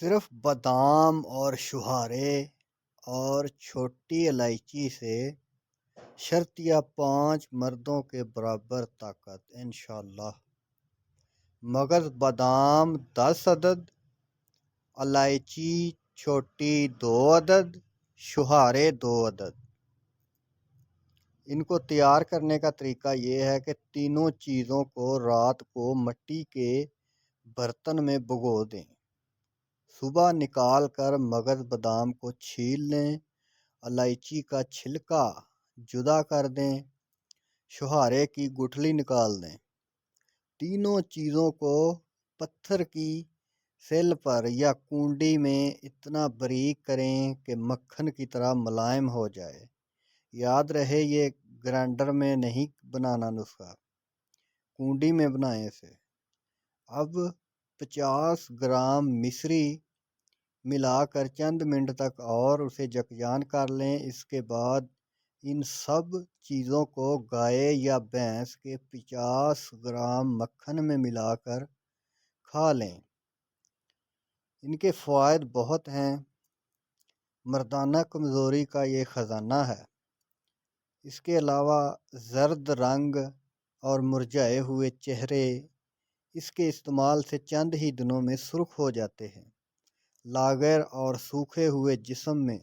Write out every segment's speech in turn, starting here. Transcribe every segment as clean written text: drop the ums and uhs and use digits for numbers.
صرف بادام اور چھہارے اور چھوٹی الائچی سے شرط یا 5 مردوں کے برابر طاقت انشاءاللہ۔ مغز بادام 10 عدد، الائچی چھوٹی 2 عدد، چھہارے 2 عدد۔ ان کو تیار کرنے کا طریقہ یہ ہے کہ تینوں چیزوں کو رات کو مٹی کے برتن میں بھگو دیں۔ صبح نکال کر مغز بادام کو چھیل لیں، الائچی کا چھلکا جدا کر دیں، چھہارے کی گٹھلی نکال دیں۔ تینوں چیزوں کو پتھر کی سل پر یا کنڈی میں اتنا باریک کریں کہ مکھن کی طرح ملائم ہو جائے۔ یاد رہے یہ گرائنڈر میں نہیں بنانا نسخہ، کنڈی میں بنائیں اسے۔ اب 50 گرام مصری ملا کر چند منٹ تک اور اسے یکجان کر لیں۔ اس کے بعد ان سب چیزوں کو گائے یا بھینس کے 50 گرام مکھن میں ملا کر کھا لیں۔ ان کے فوائد بہت ہیں۔ مردانہ کمزوری کا یہ خزانہ ہے۔ اس کے علاوہ زرد رنگ اور مرجھائے ہوئے چہرے اس کے استعمال سے چند ہی دنوں میں سرخ ہو جاتے ہیں۔ لاغر اور سوکھے ہوئے جسم میں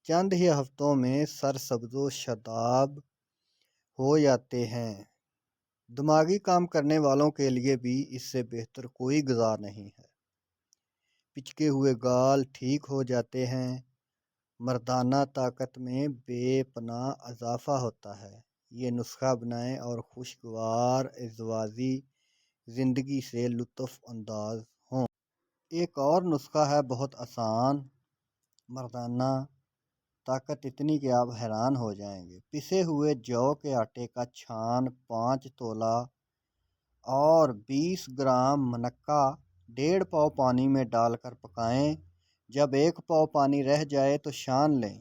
چند ہی ہفتوں میں سرسبز و شاداب ہو جاتے ہیں۔ دماغی کام کرنے والوں کے لیے بھی اس سے بہتر کوئی غذا نہیں ہے۔ پچکے ہوئے گال ٹھیک ہو جاتے ہیں۔ مردانہ طاقت میں بے پناہ اضافہ ہوتا ہے۔ یہ نسخہ بنائیں اور خوشگوار ازدواجی زندگی سے لطف اندوز ہوں۔ ایک اور نسخہ ہے بہت آسان۔ مردانہ طاقت اتنی کہ آپ حیران ہو جائیں گے۔ پسے ہوئے جو کے آٹے کا چھان 5 تولہ اور 20 گرام منقع 1.5 پاؤ پانی میں ڈال کر پکائیں۔ جب 1 پاؤ پانی رہ جائے تو چھان لیں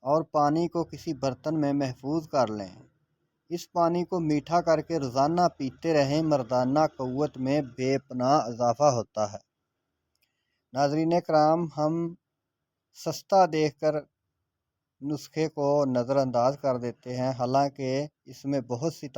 اور پانی کو کسی برتن میں محفوظ کر لیں۔ اس پانی کو میٹھا کر کے روزانہ پیتے رہیں۔ مردانہ قوت میں بے پناہ اضافہ ہوتا ہے۔ ناظرین کرام، ہم سستا دیکھ کر نسخے کو نظر انداز کر دیتے ہیں، حالانکہ اس میں بہت سی